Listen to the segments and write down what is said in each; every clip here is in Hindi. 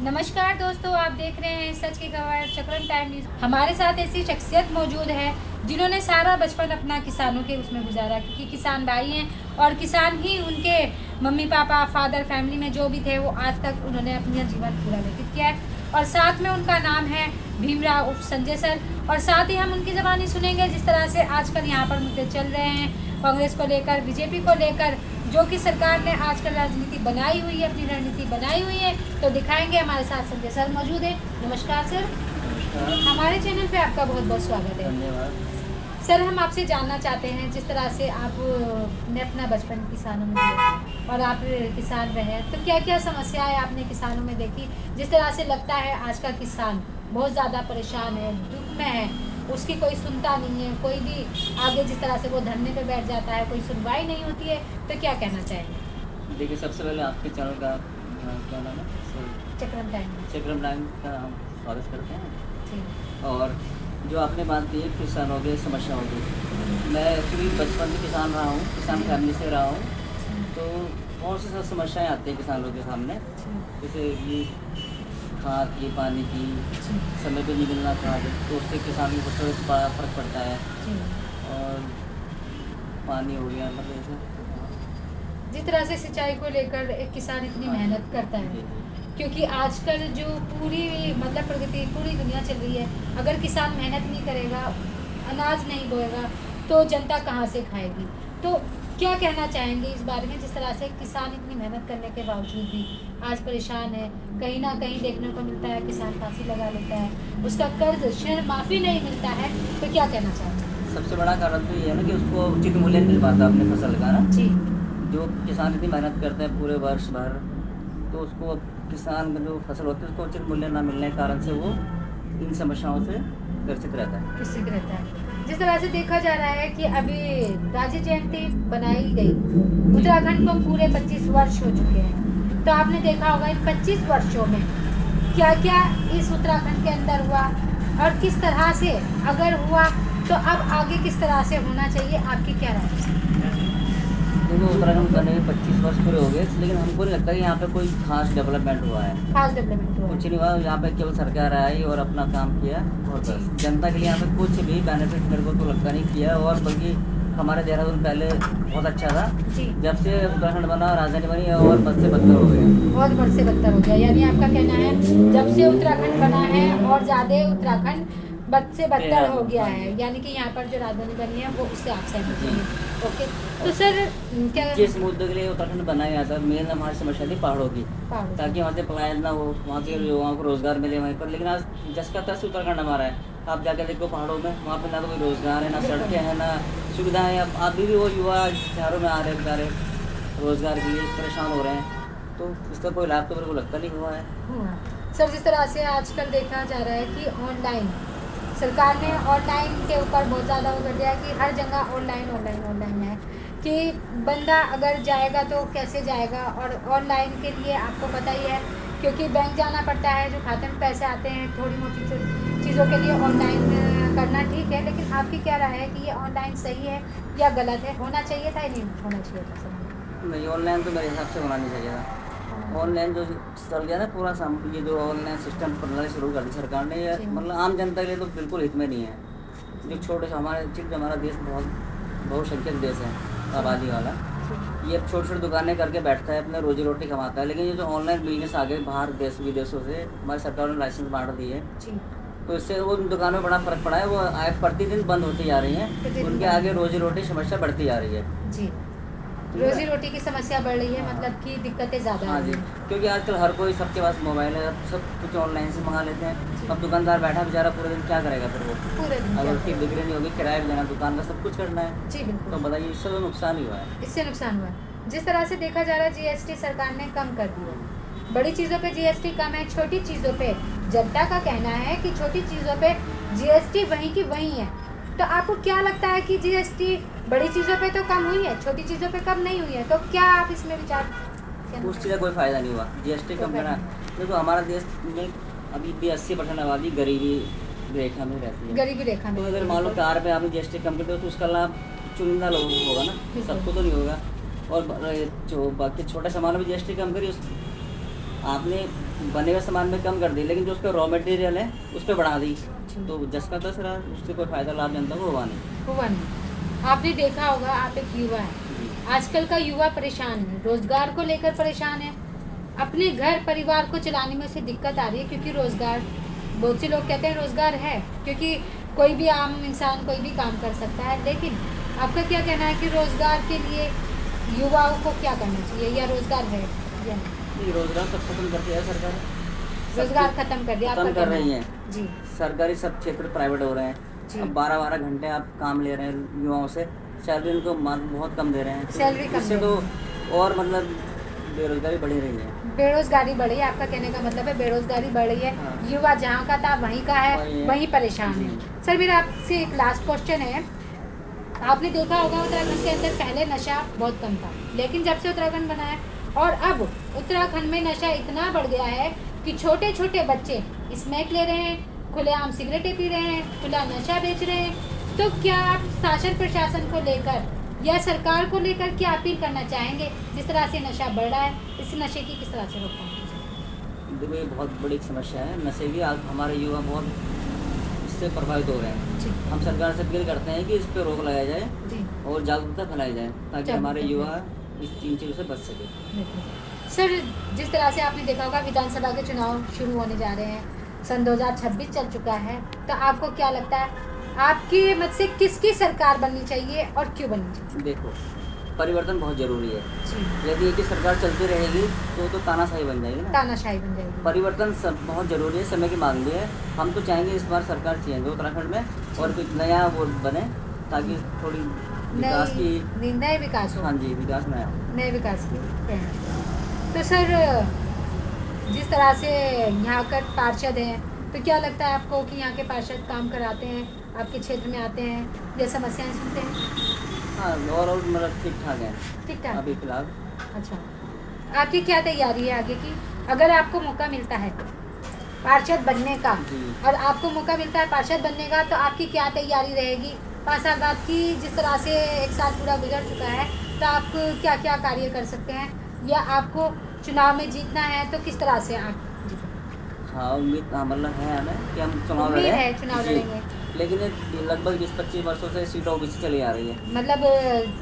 नमस्कार दोस्तों, आप देख रहे हैं सच की खबर चक्रम टाइम न्यूज। हमारे साथ ऐसी शख्सियत मौजूद है जिन्होंने सारा बचपन अपना किसानों के उसमें गुजारा, क्योंकि किसान भाई हैं और किसान ही उनके मम्मी पापा फादर फैमिली में जो भी थे वो आज तक उन्होंने अपना जीवन पूरा व्यतीत किया है। और साथ में उनका नाम है भीमराव उर्फ संजय सर। और साथ ही हम उनकी ज़बानी सुनेंगे जिस तरह से आजकल यहाँ पर मुद्दे चल रहे हैं कांग्रेस को लेकर, बीजेपी को लेकर, जो कि सरकार ने आजकल राजनीति बनाई हुई है, अपनी रणनीति बनाई हुई है। तो दिखाएंगे, हमारे साथ संजय सर मौजूद है। नमस्कार सर। हमारे चैनल पे आपका बहुत बहुत स्वागत है। धन्यवाद। सर, हम आपसे जानना चाहते हैं, जिस तरह से आपने अपना बचपन किसानों में दिया और आप किसान रहे, तो क्या क्या समस्याएं आपने किसानों में देखी? जिस तरह से लगता है आज का किसान बहुत ज़्यादा परेशान है, दुख में है, उसकी कोई सुनता नहीं है, कोई भी आगे जिस तरह से वो धरने पे बैठ जाता है, कोई सुनवाई नहीं होती है, तो क्या कहना चाहेंगे? देखिए, सबसे पहले आपके चैनल का क्या नाम है? चक्रम टाइम। चक्रम टाइम का हम स्वागत करते हैं। ठीक। और जो आपने बात की है किसानों की समस्या होगी, मैं एक्चुअली बचपन से किसान रहा हूँ, किसान फैमिली से रहा हूँ। तो बहुत सी सब समस्याएं आती हैं किसानों के सामने, जैसे कि खाद की, पानी की, समय पे नहीं मिलना खाद, तो उससे किसान की फसल पर बड़ा फर्क पड़ता है। और पानी हो गया, मतलब ऐसे जिस तरह से सिंचाई को लेकर एक किसान इतनी मेहनत करता है, क्योंकि आजकल जो पूरी मतलब प्रगति पूरी दुनिया चल रही है, अगर किसान मेहनत नहीं करेगा, अनाज नहीं बोएगा, तो जनता कहाँ से खाएगी? तो क्या कहना चाहेंगे इस बारे में, जिस तरह से किसान इतनी मेहनत करने के बावजूद भी आज परेशान है? कहीं ना कहीं देखने को मिलता है किसान फांसी लगा लेता है, उसका कर्ज ऋण माफ़ी नहीं मिलता है, तो क्या कहना चाहेंगे? सबसे बड़ा कारण तो ये है ना कि उसको उचित मूल्य नहीं मिल पाता अपनी फसल का ना। जी। जो किसान इतनी मेहनत करते हैं पूरे वर्ष भर, तो उसको किसान का जो फसल होती है उसको उचित मूल्य न मिलने के कारण से वो इन समस्याओं से ग्रसित रहता है। ग्रसित रहता है। जिस तरह से देखा जा रहा है कि अभी गांधी जयंती बनाई गई, उत्तराखंड को पूरे 25 वर्ष हो चुके हैं, तो आपने देखा होगा इन 25 वर्षों में क्या क्या इस उत्तराखंड के अंदर हुआ और किस तरह से अगर हुआ तो अब आगे किस तरह से होना चाहिए, आपकी क्या राय है? देखो, उत्तराखंड बने 25 वर्ष पूरे हो गए, लेकिन हमको नहीं लगता कि यहाँ पे कोई खास डेवलपमेंट हुआ है। खास डेवलपमेंट हुआ कुछ नहीं हुआ। यहाँ पे केवल सरकार आई और अपना काम किया और बस जनता के लिए यहाँ पे कुछ भी बेनिफिट मेरे को तो लगता नहीं किया। और बल्कि हमारे देहरादून पहले बहुत अच्छा था, जब से उत्तराखंड बना, राजधानी बनी, और बद से बदतर हो गया। बहुत बद से बदतर हो गया, यानी आपका कहना है जब से उत्तराखंड बना है और ज़्यादा उत्तराखंड बद से बदतर हो गया है, यानी कि यहाँ पर जो राजधानी बनी है वो उससे आप सहमत हैं? ओके, तो सर क्या जिस मुद्दे के लिए उत्तराखंड बनाया गया था, मेन हमारी समस्या थी पहाड़ों की, ताकि वहाँ से पलायन ना हो, वहाँ के लोगों को रोजगार मिले वहीं पर। लेकिन आज जस का तस उत्तराखंड हमारा है। आप जाकर देखो पहाड़ों में, वहाँ पे ना तो कोई रोजगार है, ना सड़कें हैं, ना सुविधाएं। अब अभी भी वो युवा शहरों में आ रहे हैं बेचारे, रोजगार के लिए परेशान हो रहे हैं। तो इसका कोई लाभ तो मेरे को लगता नहीं हुआ है। सर, जिस तरह से आजकल देखा जा रहा है कि ऑनलाइन सरकार ने ऑनलाइन के ऊपर बहुत ज़्यादा वो कर दिया कि हर जगह ऑनलाइन ऑनलाइन ऑनलाइन है, कि बंदा अगर जाएगा तो कैसे जाएगा? और ऑनलाइन के लिए आपको पता ही है, क्योंकि बैंक जाना पड़ता है, जो खाते में पैसे आते हैं थोड़ी मोटी चीज़ों के लिए ऑनलाइन करना ठीक है, लेकिन आपकी क्या राय है कि ये ऑनलाइन सही है या गलत है? होना चाहिए था या नहीं होना चाहिए था? सर नहीं, ऑनलाइन तो मेरे हिसाब से होना नहीं चाहिए था। ऑनलाइन जो चल गया ना पूरा ये जो ऑनलाइन सिस्टम प्रणाली शुरू कर दी सरकार ने, ये मतलब आम जनता के लिए तो बिल्कुल हित में नहीं है। जो छोटे से हमारा देश बहुत बहुसंख्यक देश है, आबादी वाला, ये छोटी छोटी दुकानें करके बैठता है, अपने रोजी रोटी कमाता है। लेकिन ये जो ऑनलाइन बिजनेस आ गए बाहर देश विदेशों से, हमारी सरकार ने लाइसेंस बांट दिए, तो इससे वो दुकानों में बड़ा फर्क पड़ा है। वो प्रतिदिन बंद होती जा रही हैं, उनके आगे रोजी रोटी समस्या बढ़ती जा रही है। जी, रोजी रोटी की समस्या बढ़ रही है, मतलब कि दिक्कतें ज़्यादा। हाँ जी, क्योंकि आजकल हर कोई, सबके पास मोबाइल है, सब कुछ ऑनलाइन से मंगा लेते हैं। अब दुकानदार बैठा बेचारा पूरे दिन क्या करेगा फिर वो? पूरे दिन अगर उसकी बिक्री नहीं होगी, किराया भी देना, दुकान का सब कुछ करना है। जी बिल्कुल। तो बताइए, इससे तो नुकसान ही हुआ है। इससे नुकसान हुआ है। जिस तरह से देखा जा रहा है जीएसटी सरकार ने कम कर दी है, बड़ी चीज़ों पे जीएसटी कम है, छोटी चीज़ों पे जनता का कहना है कि छोटी चीज़ों पे जीएसटी वहीं की वहीं है। तो आपको क्या लगता है कि जीएसटी बड़ी चीज़ों पे तो कम हुई है, छोटी चीज़ों पे कम नहीं हुई है, तो क्या आप इसमें विचार? उस चीज़ का कोई फ़ायदा नहीं हुआ जीएसटी कम करना। देखो, हमारा देश में अभी भी 80% आबादी गरीबी रेखा में रहती है। गरीबी रेखा में। तो अगर मान लो कार पे आपने जीएसटी कम कर दिया तो उसका लाभ चुनिंदा लोगों को होगा ना, सबको तो नहीं होगा। और जो बाकी छोटे सामानों में जीएसटी कम करी, आपने बने हुए सामान में कम कर दी, लेकिन जो उसका रॉ मटेरियल है उस पर बढ़ा दी। जी। तो जिसका 10 रहा उससे कोई फायदा लाभ जनता को हुआ नहीं। हुआ नहीं। आपने देखा होगा, आप एक युवा है, जी। आजकल का युवा परेशान है, रोजगार को लेकर परेशान है, अपने घर परिवार को चलाने में उसे दिक्कत आ रही है, क्योंकि रोजगार, बहुत से लोग कहते हैं रोजगार है, क्योंकि कोई भी आम इंसान कोई भी काम कर सकता है, लेकिन आपका क्या कहना है कि रोजगार के लिए युवाओं को क्या करना चाहिए, या रोजगार है या नहीं? ये रोजगार सब खत्म कर दिया है सरकार। रोजगार खत्म कर दिया, खत्म आपका कर कहना रही है? है। जी सरकारी सब क्षेत्र प्राइवेट हो रहे हैं। जी। अब 12-12 घंटे आप काम ले रहे हैं युवाओं से, सैलरी उनको बहुत कम दे रहे हैं। सैलरी कम इससे दे तो रहे और मतलब बेरोजगारी बढ़ी रही है। बेरोजगारी बढ़ी है, आपका कहने का मतलब है बेरोजगारी बढ़ी है। हाँ। युवा जहाँ का था वहीं का है, वही है। वहीं परेशान है। जी। सर मेरा आपसे एक लास्ट क्वेश्चन है, आपने देखा होगा उत्तराखंड के अंदर पहले नशा बहुत कम था, लेकिन जब से उत्तराखंड बना है और अब उत्तराखंड में नशा इतना बढ़ गया है कि छोटे छोटे बच्चे स्मैक ले रहे हैं, खुलेआम सिगरेटें पी रहे हैं, खुला नशा बेच रहे हैं। तो क्या आप शासन प्रशासन को लेकर या सरकार को लेकर क्या अपील करना चाहेंगे? जिस तरह से नशा बढ़ रहा है, इस नशे की किस तरह से रोकथाम की जाए? देखो ये बहुत बड़ी समस्या है नशे की। आज हमारे युवा बहुत इससे प्रभावित हो रहे हैं। जी हम सरकार से अपील करते हैं कि इस पर रोक लगाया जाए जी। और जागरूकता फैलाई जाए, ताकि जागरूकता हमारे युवा फैलाई। इस 3 चीज़ों से बच सके। सर जिस तरह से आपने देखा होगा विधानसभा के चुनाव शुरू होने जा रहे हैं, सन 2026 चल चुका है, तो आपको क्या लगता है आपके मत से किसकी सरकार बननी चाहिए और क्यों बननी चाहिए? देखो परिवर्तन बहुत जरूरी है। जी। यदि एक ही सरकार चलती रहेगी तो तानाशाही बन जाएगी ना। तानाशाही बन जाएगी। परिवर्तन सब बहुत जरूरी है, समय की मांग भी है। हम तो चाहेंगे इस बार सरकार चेंज हो उत्तराखंड में और कुछ नया वो बने, ताकि थोड़ी विकास की। नए विकास हो। हाँ जी, विकास नया हो। नए विकास की। तो सर जिस तरह से यहाँ का पार्षद हैं, तो क्या लगता है आपको कि यहाँ के पार्षद काम कराते हैं, आपके क्षेत्र में आते हैं या समस्याएं सुनते हैं? हाँ और मतलब ठीक ठाक है ठीक ठाक। अभी फिलहाल। अच्छा, आपकी क्या तैयारी है आगे की? अगर आपको मौका मिलता है पार्षद बनने का जी। और आपको मौका मिलता है पार्षद बनने का, तो आपकी क्या तैयारी रहेगी 5 साल बाद की? जिस तरह से 1 साल पूरा गुजर चुका है, तो आप क्या क्या कार्य कर सकते हैं, या आपको चुनाव में जीतना है तो किस तरह से आप जीतेंगे? हाँ उम्मीद मतलब है हमें कि हम चुनाव उम्मीद लड़ें। है चुनाव जी। लड़ेंगे। लेकिन ये लगभग 20-25 वर्षों से सीट ओबीसी चली आ रही है। मतलब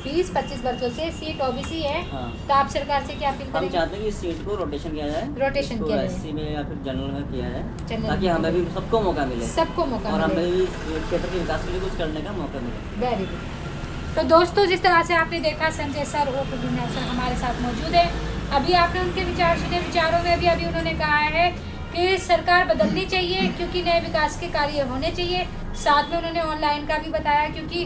20-25 वर्षों से सीट ओबीसी है। हाँ। तो आप सरकार से क्या अपील हम करेंगे? चाहते हैं कि इस सीट को रोटेशन किया जाए, रोटेशन इसको किया जाए। एससी में या फिर जनरल में किया जाए, जनरल ताकि में हमें भी सबको मौका मिले सबको मौका और हमें मिले। भी इस क्षेत्र के विकास के लिए कुछ करने का मौका मिले। Very good. तो दोस्तों जिस तरह से आपने देखा संजय सर और प्रद्युम्न सर हमारे साथ मौजूद है। अभी आपने उनके विचार सुने, विचारों में भी अभी उन्होंने कहा है कि सरकार बदलनी चाहिए, क्योंकि नए विकास के कार्य होने चाहिए। साथ में उन्होंने ऑनलाइन का भी बताया, क्योंकि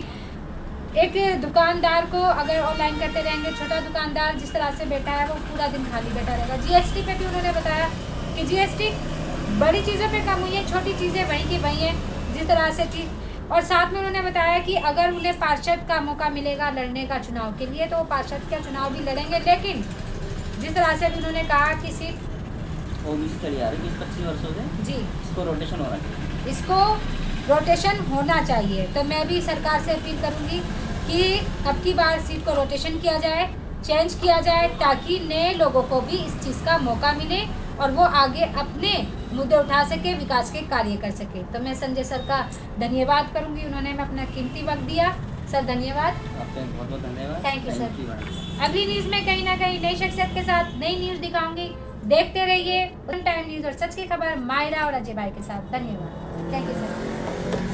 एक दुकानदार को अगर ऑनलाइन करते रहेंगे, छोटा दुकानदार जिस तरह से बैठा है वो पूरा दिन खाली बैठा रहेगा। जीएसटी पे भी उन्होंने बताया कि जीएसटी बड़ी चीज़ों पे कम हुई है, छोटी चीज़ें वहीं की वहीं हैं जिस तरह से थी। और साथ में उन्होंने बताया कि अगर उन्हें पार्षद का मौका मिलेगा लड़ने का चुनाव के लिए, तो वो पार्षद का चुनाव भी लड़ेंगे। लेकिन जिस तरह से भी उन्होंने कहा कि सीट ओबीसी चली आ रही है 20-25 वर्षों से, जी इसको रोटेशन हो रहा है। इसको रोटेशन होना चाहिए। तो मैं भी सरकार से अपील करूंगी कि अब की बार सीट को रोटेशन किया जाए, चेंज किया जाए, ताकि नए लोगों को भी इस चीज़ का मौका मिले और वो आगे अपने मुद्दे उठा सके, विकास के कार्य कर सके। तो मैं संजय सर का धन्यवाद करूंगी, उन्होंने हमें अपना कीमती वक्त दिया। सर धन्यवाद। आपका बहुत बहुत धन्यवाद। Thank you, sir. मैडम। अगली न्यूज़ में कहीं ना कहीं नई शख्सियत के साथ नई न्यूज़ दिखाऊंगी। देखते रहिए टाइम न्यूज़ और सच की खबर मायरा और अजय भाई के साथ। धन्यवाद। Thank you sir.